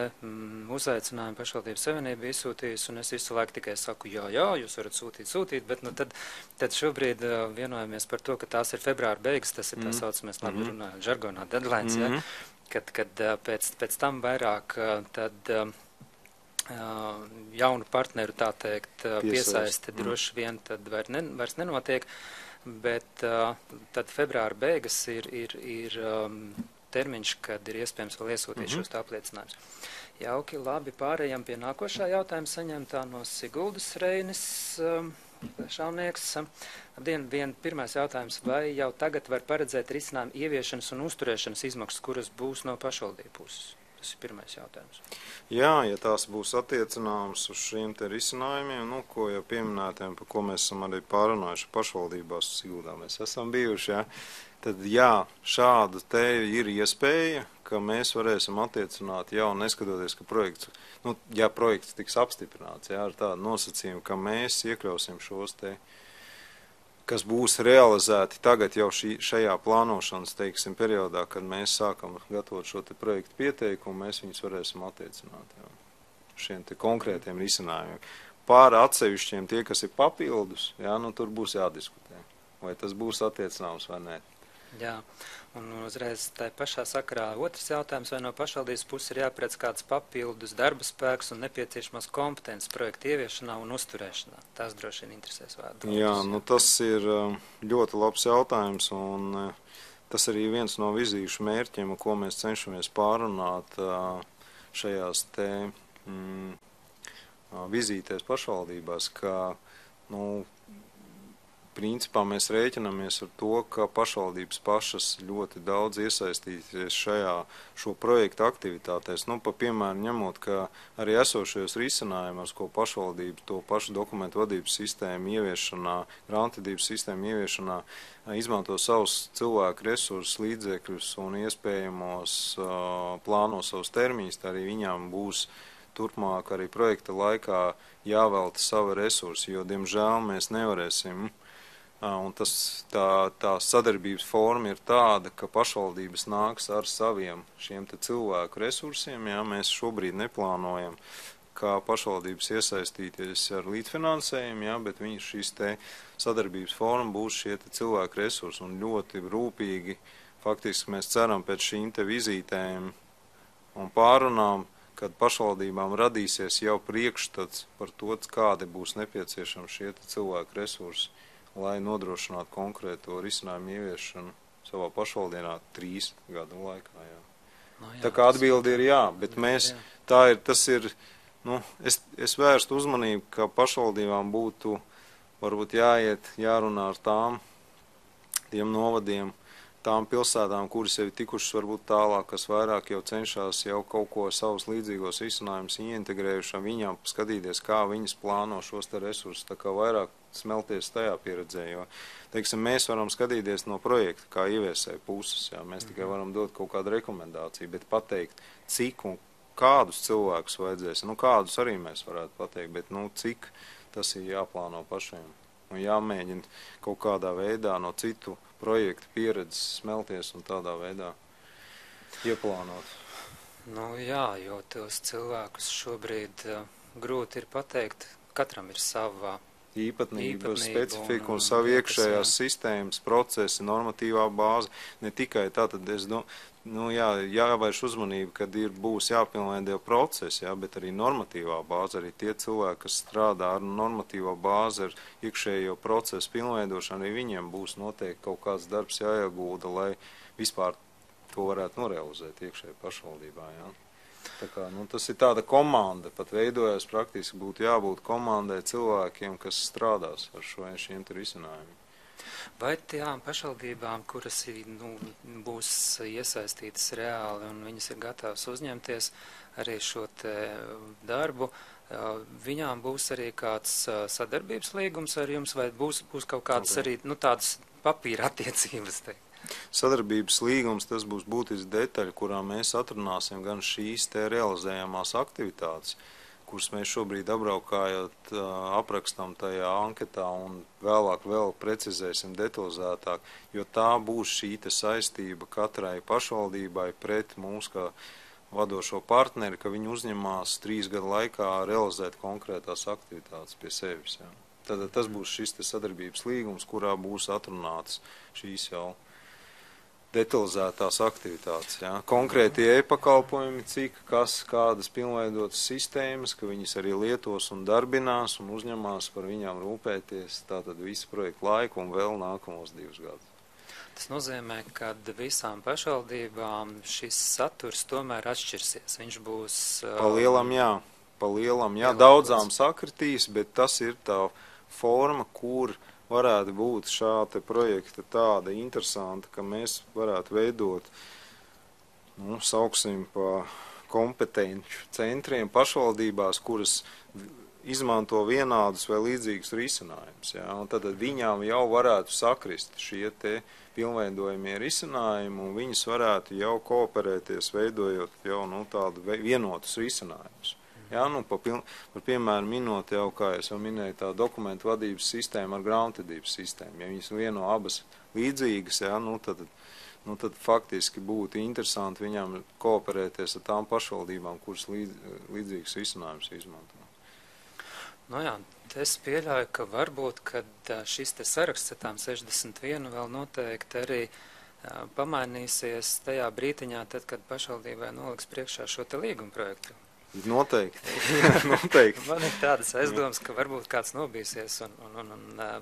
uzaicinājumu pašvaldības savienība izsūtījis, un es visu laiku tikai saku, jā, jūs varat sūtīt, bet tad šobrīd vienojamies par to, ka tās ir februāra beigas, tas ir tā saucamais, labi runājot, žargonā deadlines, kad pēc tam vairāk tad jaunu partneru, tā teikt, piesaisti droši vien tad vairs nenotiek, bet tad februāra beigas ir termiņš, kad ir iespējams vēl iesūtīt šos apliecinājumus. Jauki, labi, pārējām pie nākošā jautājuma saņemtā no Siguldas Reinis Šalnieks. Pirmais jautājums, vai jau tagad var paredzēt risinājumu ieviešanas un uzturēšanas izmaksas, kuras būs no pašvaldību puses? Tas ir pirmais jautājums. Jā, ja tās būs attiecināmas uz šiem te risinājumiem, ko jau pieminētiem, par ko mēs esam arī pārunājuši pašvaldībās Siguldā, mēs esam bijuši, tad šāda te ir iespēja, ka mēs varēsim attiecināt jau neskatoties, ka projekts, projekts tiks apstiprināts, ar tādu nosacījumu, ka mēs iekļausim šos te, kas būs realizēti tagad jau šajā plānošanas, periodā, kad mēs sākam gatavot šo te projektu pieteikumu, mēs viņus varēsim attiecināt šiem te konkrētiem risinājumiem. Pār atsevišķiem tie, kas ir papildus, tur būs jādiskutē, vai tas būs attiecināms vai nē. Jā, un uzreiz tā pašā sakarā otrs jautājums, vai no pašvaldības puses ir jāparedz kāds papildus darba spēks un nepieciešamās kompetences projektu ieviešanā un uzturēšanā? Tas droši vien interesēs vārdu. Jā, tas ir ļoti labs jautājums, un tas arī viens no vizīšu mērķiem, ko mēs cenšamies pārunāt šajās te vizītēs pašvaldībās, ka, principā mēs rēķinamies ar to, ka pašvaldības pašas ļoti daudz iesaistīties šo projektu aktivitātēs. Piemēram, ņemot, ka arī esošajos risinājumos, ko pašvaldības to pašu dokumentu vadības sistēmu ieviešanā, grāmatvedības sistēmu ieviešanā, izmanto savus cilvēku resursus, līdzekļus un iespējamos plāno savus termiņus, tā arī viņām būs turpmāk arī projekta laikā jāvelta sava resursi, jo, diemžēl, mēs nevarēsim. Un tā sadarbības forma ir tāda, ka pašvaldības nāks ar saviem šiem te cilvēku resursiem. Mēs šobrīd neplānojam, kā pašvaldības iesaistīties ar līdzfinansējumu, bet šīs te sadarbības forma būs šie te cilvēku resursi. Un ļoti rūpīgi, faktiski mēs ceram pēc šīm te vizītēm un pārunām, kad pašvaldībām radīsies jau priekšstats par to, kādi būs nepieciešami šie te cilvēku resursi, lai nodrošinātu konkrēto risinājumu ieviešanu savā pašvaldībā 3 gadu laikā. Tā kā atbildi ir jā, bet es vērstu uzmanību, ka pašvaldībām būtu varbūt jārunā ar tiem novadiem, tām pilsētām, kuras jau ir tikušas varbūt tālāk, kas vairāk jau cenšas jau kaut ko savus līdzīgos risinājumus ieintegrējušam, viņām skatīties, kā viņas plāno šos te resursus, tā kā vairāk smelties tajā pieredzē, jo, mēs varam skatīties no projekta, kā ieviesēja puses, mēs tikai varam dot kaut kādu rekomendāciju, bet pateikt, cik un kādus cilvēkus vajadzēs, kādus arī mēs varētu pateikt, bet, cik tas ir jāplāno pašiem. Un jāmēģina kaut kādā veidā no citu projektu pieredzes smelties un tādā veidā ieplānot. Jā, jo tos cilvēkus šobrīd grūti ir pateikt, katram ir sava īpatnību, specifiku un savu iekšējās sistēmas, procesi, normatīvā bāze. Ne tikai tātad, jāvērš uzmanība, kad būs jāpilnveido procesi, bet arī normatīvā bāze, arī tie cilvēki, kas strādā ar normatīvā bāzi, ar iekšējo procesu pilnveidošanu, arī viņiem būs noteikti kaut kāds darbs jāiegūda, lai vispār to varētu norealizēt iekšēji pašvaldībā. Ja? Tā kā, tas ir tāda komanda, pat veidojās praktiski būtu jābūt komandai cilvēkiem, kas strādās ar šiem risinājumiem. Vai tām pašvaldībām, kuras būs iesaistītas reāli un viņas ir gatavas uzņemties arī šo te darbu, viņām būs arī kāds sadarbības līgums ar jums, vai būs kaut kādas arī tādas papīra attiecības? Sadarbības līgums, tas būs būtisks detaļa, kurā mēs atrunāsim gan šīs te realizējamās aktivitātes, kuras mēs šobrīd apbraukājot aprakstam tajā anketā un vēlāk vēl precizēsim detalizētāk, jo tā būs šī te saistība katrai pašvaldībai pret mums kā vadošo partneri, ka viņi uzņemās 3 gadu laikā realizēt konkrētās aktivitātes pie sevis. Ja. Tad tas būs šis te sadarbības līgums, kurā būs atrunāts šīs jau detalizētās aktivitātes. Ja. Konkrētie e-pakalpojumi, cik, kas, kādas pilnveidotas sistēmas, ka viņas arī lietos un darbinās un uzņemās par viņām rūpēties tātad visu projektu laiku un vēl nākamos 2 gadus. Tas nozīmē, ka visām pašvaldībām šis saturs tomēr atšķirsies. Viņš būs... Pa lielam, jā. Daudzām sakritīs, bet tas ir tā forma, kur varētu būt šāda projekta tāda interesanta, ka mēs varētu veidot, sauksim pa kompetenču centriem pašvaldībās, kuras izmanto vienādus vai līdzīgus risinājumus. Ja? Un tad viņām jau varētu sakrist šie te pilnveidojumie risinājumi, un viņas varētu jau kooperēties, veidojot jau tādu vienotus risinājumus. Jā, par piemēram minot jau, kā es jau minēju, tā dokumentu vadības sistēma ar grāmatvedības sistēmu. Ja viņas vieno abas līdzīgas, jā, tad faktiski būtu interesanti viņām kooperēties ar tām pašvaldībām, kuras līdzīgas risinājumus izmanto. Es pieļauju, ka varbūt, kad šis te saraksts ar tām 61 vēl noteikti arī pamainīsies tajā brītiņā, tad, kad pašvaldībai noliks priekšā šo te līguma projektu. Noteikti. Man ir tādas aizdomas, ka varbūt kāds nobīsies un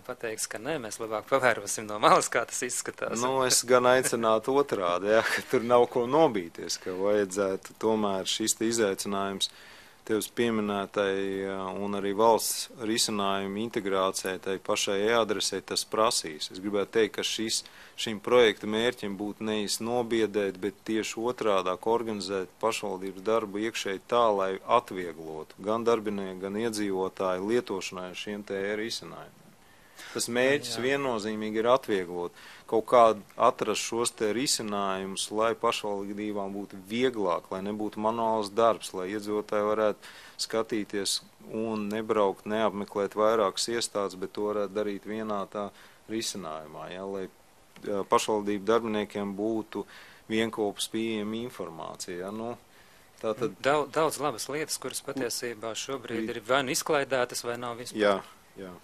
pateiks, ka nē, mēs labāk pavērosim no malas, kā tas izskatās. Es gan aicinātu otrādi, ja, ka tur nav ko nobīties, ka vajadzētu tomēr šis te izaicinājums tevis pieminētai un arī valsts risinājumu integrācijai tai pašai e-adresei tas prasīs. Es gribētu teikt, ka šim projekta mērķim būtu nevis nobiedēt, bet tieši otrādāk organizēt pašvaldības darbu iekšēji tā, lai atvieglotu gan darbinieku, gan iedzīvotāju lietošanai šiem te e-risinājumiem. Tas mērķis viennozīmīgi ir atvieglot, kaut kādu atrast šos te risinājumus, lai pašvaldībām būtu vieglāk, lai nebūtu manuāls darbs, lai iedzīvotāji varētu skatīties un nebraukt, neapmeklēt vairākas iestādes, bet to varētu darīt vienā tā risinājumā, ja, lai pašvaldību darbiniekiem būtu vienkopus pieejama informācija. Ja, tātad... Daudz labas lietas, kuras patiesībā šobrīd ir vai nu izklaidētas, vai nav vispār. Jā.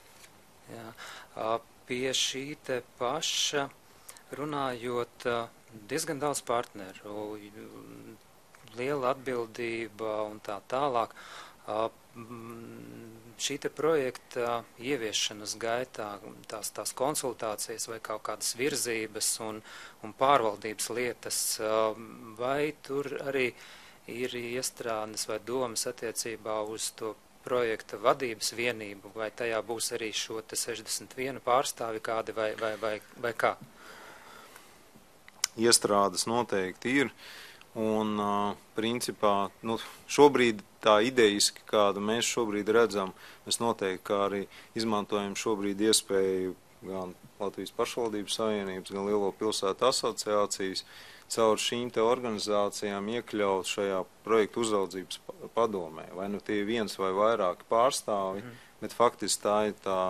Pie šī te paša runājot diezgan daudz partneru, liela atbildība un tā tālāk. Šī te projekta ieviešanas gaitā, tās konsultācijas vai kaut kādas virzības un pārvaldības lietas, vai tur arī ir iestrādes vai domas attiecībā uz to projekta vadības vienību, vai tajā būs arī šo te 61 pārstāvi kādi vai kā? Iestrādes noteikti ir, un principā šobrīd tā ideiski, kādu mēs šobrīd redzam, mēs noteikti kā arī izmantojam šobrīd iespēju gan Latvijas pašvaldības savienības, gan Lielo pilsētu asociācijas, caur šīm te organizācijām iekļaut šajā projektu uzraudzības padomē. Vai tie viens vai vairāki pārstāvi, bet faktiski tā ir tā,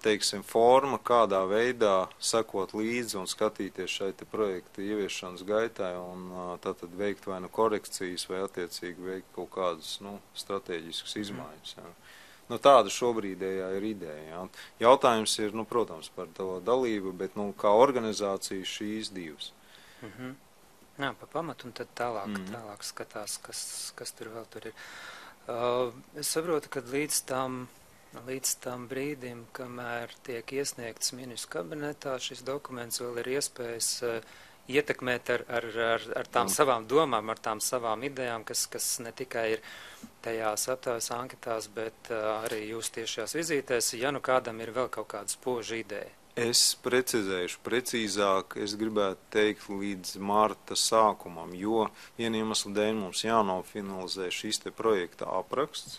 teiksim, forma, kādā veidā sekot līdzi un skatīties šai te projekta ieviešanas gaitai un tātad veikt vai korekcijas vai attiecīgi veikt kaut kādas, stratēģiskas izmaiņas. Ja. Nu, tāda šobrīdējā ir ideja. Jā. Jautājums ir, nu, protams, par to dalību, bet, nu, kā organizācija šīs divas. Jā, pa pamatu, un tad tālāk skatās, kas tur vēl tur ir. Es saprotu, ka līdz tam brīdim, kamēr tiek iesniegts ministru kabinetā, šis dokuments vēl ir iespējas ietekmēt ar tām savām domām, ar tām savām idejām, kas ne tikai ir tajās aptaujas anketās, bet arī jūs tiešās vizītēs, ja nu kādam ir vēl kaut kāda spoža ideja. Es precizēšu, precīzāk es gribētu teikt līdz marta sākumam, jo viena iemesla dēļ mums jānofinalizē šis te projekta apraksts,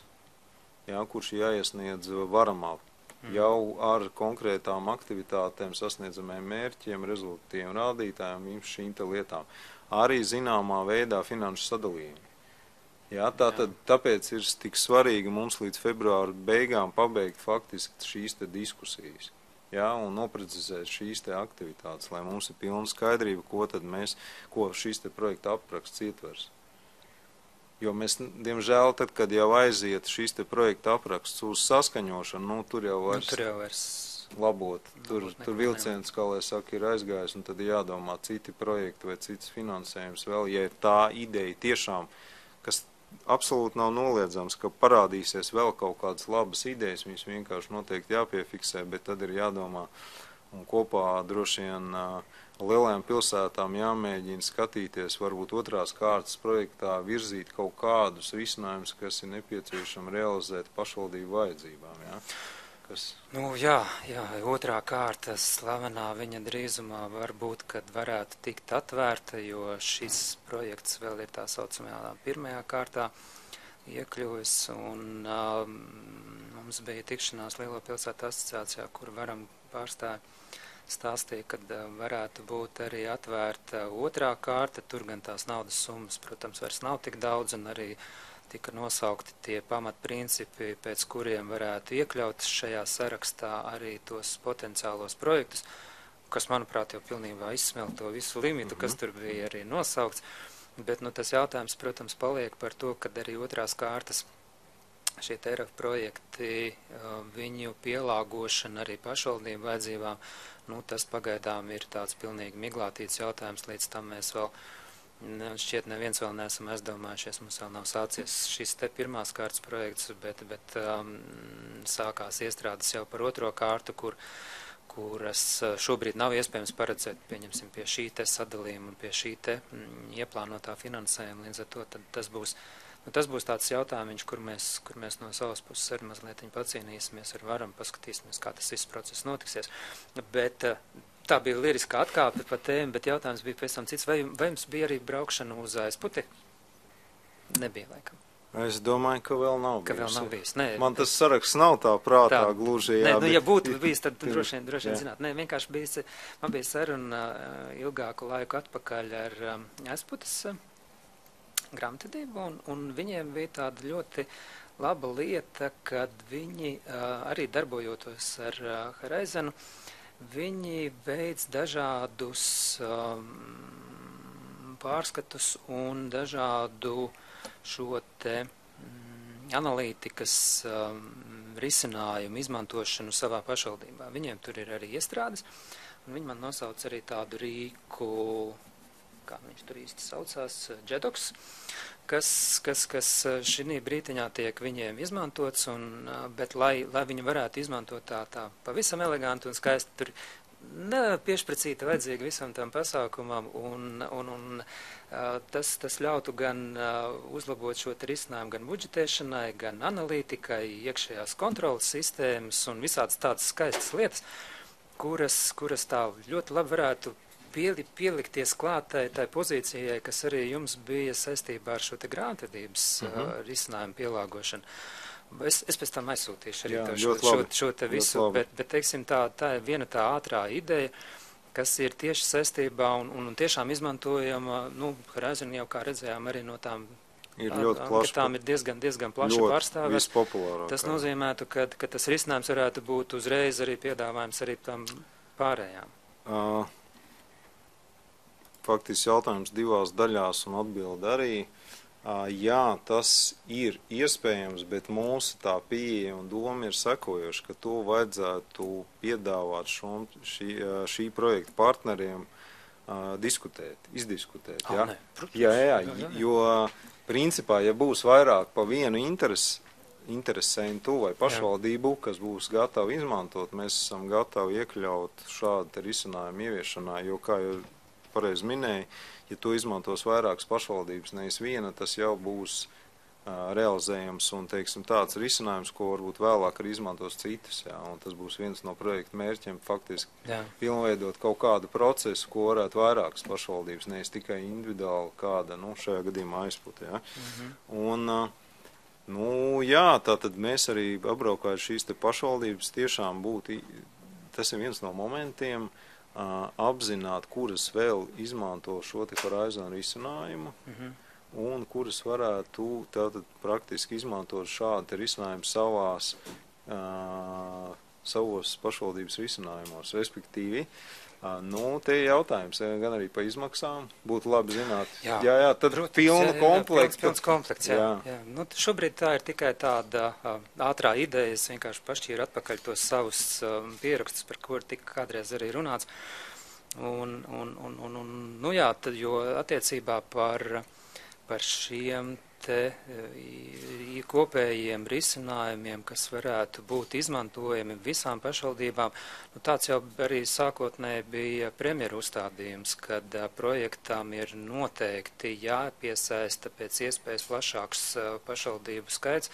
jā, kurš jāiesniedz varamā jau ar konkrētām aktivitātēm, sasniedzamiem mērķiem, rezultātiem, rādītājiem, šīm te lietām. Arī zināmā veidā finanšu sadalījumi. Jā, tāpēc ir tik svarīgi mums līdz februāra beigām pabeigt faktiski šīs te diskusijas. Jā, un noprecizēt šīs te aktivitātes, lai mums ir pilna skaidrība, ko šīs te projekta apraksts ietvers. Jo mēs, diemžēl, tad, kad jau aiziet šīs te projekta apraksts uz saskaņošanu, nu, tur jau vairs labot. Tur vilciens, kā lai saka, ir aizgājis, un tad jādomā citi projekti vai cits finansējums vēl, ja tā ideja tiešām, kas absolūti nav noliedzams, ka parādīsies vēl kaut kādas labas idejas, viņas vienkārši noteikti jāpiefiksē, bet tad ir jādomā un kopā droši vien lielajām pilsētām jāmēģina skatīties, varbūt otrās kārtas projektā virzīt kaut kādus risinājumus, kas ir nepieciešami realizēt pašvaldību vajadzībām. Jā? Jā, otrā kārta slavenā viņa drīzumā varbūt, kad varētu tikt atvērta, jo šis projekts vēl ir tā saucamajā pirmajā kārtā iekļuvis, un mums bija tikšanās Lielo pilsētu asociācijā, kur varam pārstāvēt stāstīja, kad varētu būt arī atvērta otrā kārta, tur gan tās naudas summas, protams, vairs nav tik daudz, un arī tika nosaukti tie pamatprincipi, pēc kuriem varētu iekļaut šajā sarakstā arī tos potenciālos projektus, kas, manuprāt, jau pilnībā izsmel to visu limitu, kas tur bija arī nosaukts, bet, nu, tas jautājums, protams, paliek par to, kad arī otrās kārtas šie RF projekti, viņu pielāgošana arī pašvaldību vajadzībām, nu, tas pagaidām ir tāds pilnīgi miglātīts jautājums, līdz tam mēs vēl, šķiet, neviens vēl neesam aizdomājušies, mums vēl nav sācies šis te pirmās kārtas projekts, bet sākās iestrādes jau par otro kārtu, kuras šobrīd nav iespējams paredzēt, pieņemsim, pie šī te sadalījuma un pie šī te ieplānotā finansējuma, līdz ar to tad tas būs tāds jautājums, kur mēs no savas puses arī mazliet pacīnīsimies, varam paskatīsimies, kā tas viss process notiksies. Bet tā bija liriskā atkāpe pa tēmu, bet jautājums bija pēc tam cits. Vai jums bija arī braukšana uz aizputi? Nebija, laikam. Es domāju, ka vēl nav bijis. Nē, man tas saraksts nav tā prātā gluži. Jā, ja būtu bijis, tad droši vien zināt. Nē, vienkārši man bija saruna ilgāku laiku atpakaļ ar aizputas grāmatvedību, un viņiem bija tāda ļoti laba lieta, kad viņi arī darbojoties ar Reizenu, viņi veic dažādus pārskatus un dažādu šo te analītikas risinājumu izmantošanu savā pašvaldībā. Viņiem tur ir arī iestrādes, un viņi man nosauc arī tādu rīku, kā viņš tur īsti saucās, Jedox, kas šī brītiņā tiek viņiem izmantots, bet lai viņi varētu izmantot tā pavisam eleganti un skaisti, tur piešpricīta vajadzīga visam tam pasākumam, un tas ļautu gan uzlabot šo te risinājumu gan budžetēšanai, gan analītikai, iekšējās kontrolas sistēmas un visādas tādas skaistas lietas, kuras tā ļoti labi varētu pielikties klātai tai pozīcijai, kas arī jums bija saistībā ar šo te grāmatvedības risinājumu pielāgošanu. Es pēc tam aizsūtīšu arī šo te visu, bet teiksim, tā ir viena tā ātrā ideja, kas ir tieši saistībā un tiešām izmantojama, Reizeni jau kā redzējām arī no tām anketām ir diezgan plaši pārstāvēts. Tas nozīmētu, ka tas risinājums varētu būt uzreiz arī piedāvājums arī tam pārējām. Faktiski jautājums divās daļās un atbildi arī. Jā, tas ir iespējams, bet mūsu tā pieeja un doma ir sekojoša, ka to vajadzētu piedāvāt šī projekta partneriem izdiskutēt. Jā, jo principā, ja būs vairāk pa vienu interesentu vai pašvaldību, kas būs gatavi izmantot, mēs esam gatavi iekļaut šādu risinājumu ieviešanā, jo, kā jau pareizi minēja, ja to izmantos vairākas pašvaldības, nevis viena, tas jau būs realizējams un, teiksim, tāds risinājums, ko varbūt vēlāk arī izmantos citas, jā, un tas būs viens no projekta mērķiem, faktiski pilnveidot kaut kādu procesu, ko varētu vairākas pašvaldības, nevis tikai individuāli kāda, šajā gadījumā aizput, jā. Un, jā, tātad mēs arī apbraukājot šīs te pašvaldības tiešām būtu, tas ir viens no momentiem, apzināt, kuras vēl izmanto šo te Horizon risinājumu un kuras varētu tātad praktiski izmantot šādu te risinājumu savos pašvaldības risinājumos, respektīvi. Te ir jautājums, gan arī pa izmaksām, būtu labi zināt. Jā, tad pilnu komplektu. Pilns komplekts, jā. Šobrīd tā ir tikai tāda ātrā ideja, es vienkārši pašķīru atpakaļ tos savus pierakstus, par ko tika kādreiz arī runāts. Tad, jo attiecībā par šiem te kopējiem risinājumiem, kas varētu būt izmantojami visām pašvaldībām, tāds jau arī sākotnēji bija premjeru uzstādījums, kad projektām ir noteikti jāpiesaista pēc iespējas plašāks pašvaldību skaits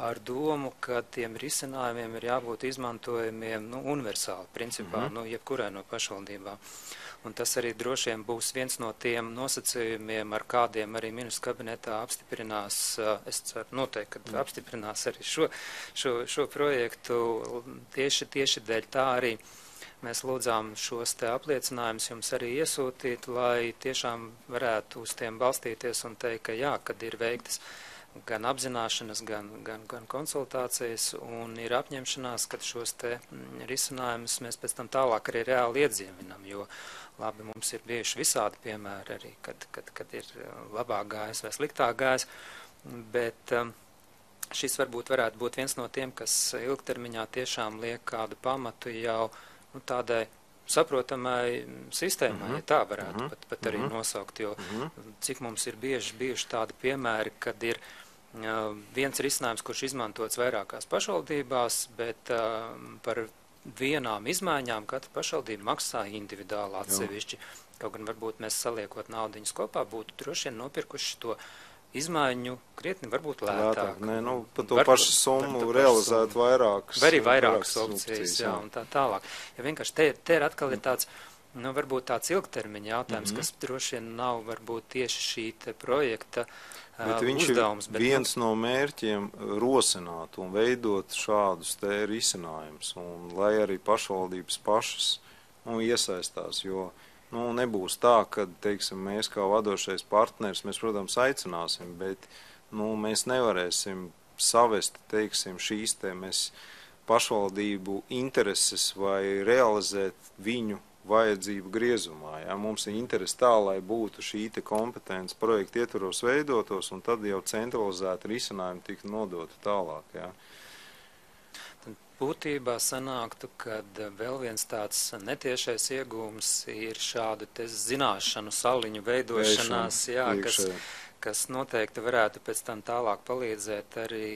ar domu, ka tiem risinājumiem ir jābūt izmantojumiem universāli, principā, jebkurai no pašvaldībām. Un tas arī droši vien būs viens no tiem nosacījumiem, ar kādiem arī ministru kabinetā apstiprinās, es ceru noteikti, ka apstiprinās arī šo projektu tieši dēļ tā arī. Mēs lūdzām šos te apliecinājumus jums arī iesūtīt, lai tiešām varētu uz tiem balstīties un teikt, ka jā, kad ir veiktas gan apzināšanas, gan konsultācijas, un ir apņemšanās, ka šos te risinājumus mēs pēc tam tālāk arī reāli iedzīvinam, jo labi, mums ir bijuši visādi piemēri arī, kad ir labāk gājis vai sliktāk gājis, bet šis varētu būt viens no tiem, kas ilgtermiņā tiešām liek kādu pamatu jau tādai saprotamai sistēmai, ja tā varētu pat arī nosaukt, jo cik mums ir bijuši tādi piemēri, kad ir viens risinājums, kurš izmantots vairākās pašvaldībās, bet par vienām izmaiņām katra pašvaldība maksā individuāli atsevišķi. Kaut gan varbūt mēs saliekot naudiņas kopā būtu droši vien nopirkuši to izmaiņu krietni varbūt lētāk. Par to pašu summu realizēt vairākas. Vai arī vairākas opcijas, jā, un tā tālāk. Ja vienkārši te ir atkal ir tāds, varbūt tāds ilgtermiņa jautājums, kas droši vien nav varbūt tieši šī te projekta uzdevums. Bet viņš ir viens no mērķiem rosināt un veidot šādus te risinājumus, un lai arī pašvaldības pašas iesaistās, jo nebūs tā, ka, teiksim, mēs kā vadošais partners, mēs, protams, aicināsim, bet, mēs nevarēsim savest, teiksim, šīs te mēs pašvaldību intereses vai realizēt viņu vajadzību griezumā. Jā. Mums ir interesi tā, lai būtu šī te kompetence projekta ietvaros veidotos, un tad jau centralizēti risinājumi tiktu nodoti tālāk. Jā. Būtībā sanāktu, kad vēl viens tāds netiešais iegūms ir šādu te zināšanu saliņu veidošanās, kas noteikti varētu pēc tam tālāk palīdzēt arī,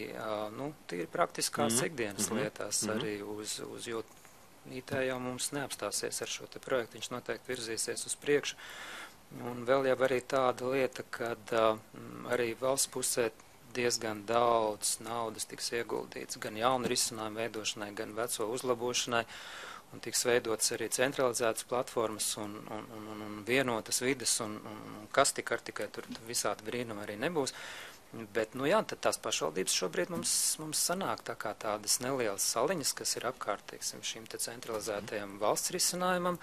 tīri praktiskās ikdienas lietās, arī jo IT jau mums neapstāsies ar šo te projektu, viņš noteikti virzīsies uz priekšu. Un vēl jau arī tāda lieta, kad arī valsts pusē diezgan daudz naudas tiks ieguldīts gan jaunu risinājumu veidošanai, gan veco uzlabošanai, un tiks veidotas arī centralizētas platformas un vienotas vides, un kas tikai tur visādi brīnumi arī nebūs. Bet, tad tās pašvaldības šobrīd mums sanāk tā kā tādas nelielas saliņas, kas ir apkārt, teiksim, šīm te centralizētajam valsts risinājumam,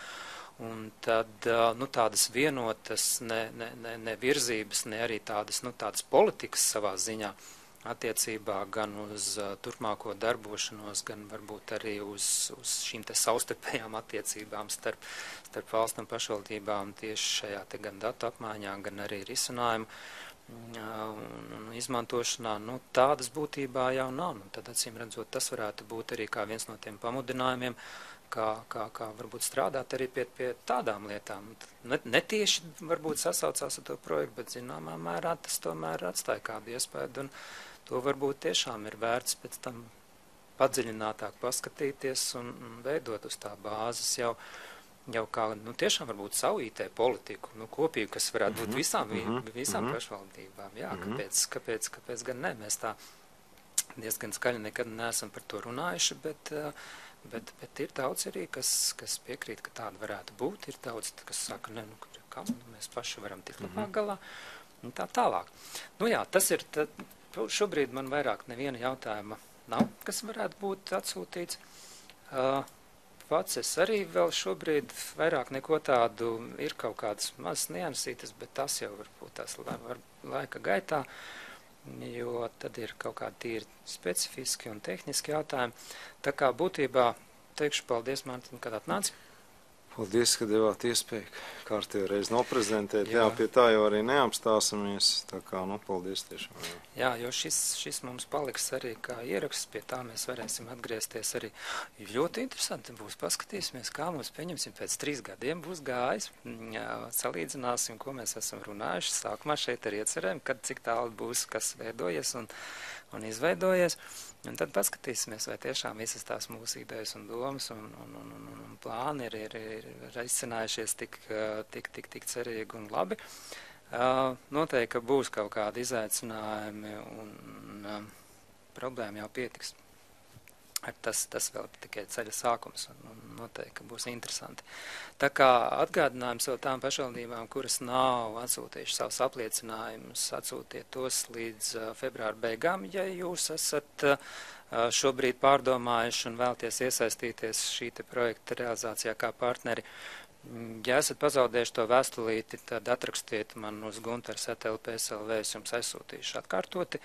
un tad, tādas vienotas ne virzības, ne arī tādas politikas savā ziņā attiecībā gan uz turpmāko darbošanos, gan varbūt arī uz šīm te savstarpējām attiecībām starp valsts un pašvaldībām tieši šajā te gan datu apmaiņā, gan arī risinājumu un izmantošanā, nu, tādas būtībā jau nav. Nu, tad, acīm redzot, tas varētu būt arī kā viens no tiem pamudinājumiem, kā varbūt strādāt arī pie tādām lietām. Netieši varbūt sasaucās ar to projektu, bet zināmā mērā tas tomēr atstāja kādu iespēju, un to varbūt tiešām ir vērts pēc tam padziļinātāk paskatīties un veidot uz tā bāzes jau kā, nu, tiešām varbūt savu IT politiku, nu, kopīgu, kas varētu būt visām pašvaldībām. Jā, kāpēc gan ne? Mēs tā diezgan skaļi nekad neesam par to runājuši, bet ir daudz arī, kas piekrīt, ka tāda varētu būt. Ir daudz, kas saka, ne, nu, kā, mēs paši varam tikt labāk galā, un tā tālāk. Nu jā, tas ir, šobrīd man vairāk neviena jautājuma nav, kas varētu būt atsūtīts. Pats es arī vēl šobrīd vairāk neko tādu, ir kaut kādas mazas niansītas, bet tas jau varbūt tās laika gaitā, jo tad ir kaut kādi tīri specifiski un tehniski jautājumi. Tā kā būtībā teikšu paldies, Mārtiņ, kad atnāci. Paldies, ka devāt iespēju kārtējo reizi noprezentēt. Jā, pie tā jau arī neapstāsimies. Tā kā, nu, paldies tiešām. Jā, jo šis mums paliks arī kā ieraksts, pie tā mēs varēsim atgriezties arī. Ļoti interesanti būs, paskatīsimies, kā mums, pieņemsim, pēc 3 gadiem būs gājis. Salīdzināsim, ko mēs esam runājuši. Sākumā šeit arī iecerējam, kad cik tālu būs, kas veidojies un izveidojies. Un tad paskatīsimies, vai tiešām visas tās mūsu idejas un domas un plāni ir izcinājušies tik cerīgi un labi. Noteikti, ka būs kaut kādi izaicinājumi un problēma jau pietiks. Tas vēl tikai ceļa sākums un noteikti, ka būs interesanti. Tā kā atgādinājums vēl tām pašvaldībām, kuras nav atsūtījuši savus apliecinājumus, atsūtiet tos līdz februāra beigām, ja jūs esat šobrīd pārdomājuši un vēlties iesaistīties šī te projekta realizācijā kā partneri. Ja esat pazaudējuši to vēstulīti, tad atrakstiet man uz Guntars@LPSLV, es jums aizsūtīšu atkārtoti.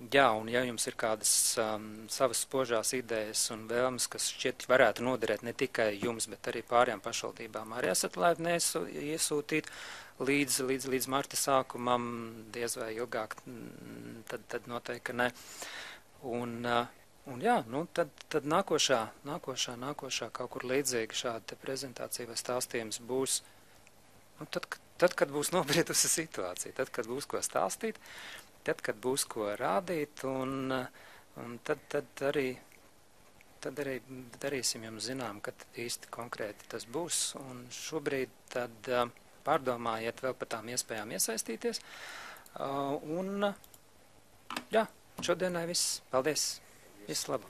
Jā, un ja jums ir kādas savas spožās idejas un vēlmes, kas šķiet varētu noderēt ne tikai jums, bet arī pārējām pašvaldībām, arī esat laipni iesūtīt līdz marta sākumam, diez vai ilgāk, tad noteikti, ka ne. Un jā, nu, tad nākošā kaut kur līdzīga šāda prezentācija vai stāstījums būs, nu, tad, kad būs nobriedusi situācija, tad, kad būs ko stāstīt, tad, kad būs ko rādīt, un tad arī darīsim jums zinām, kad īsti konkrēti tas būs, un šobrīd tad pārdomājiet vēl par tām iespējām iesaistīties, un jā, šodienai viss. Paldies! Viss labu!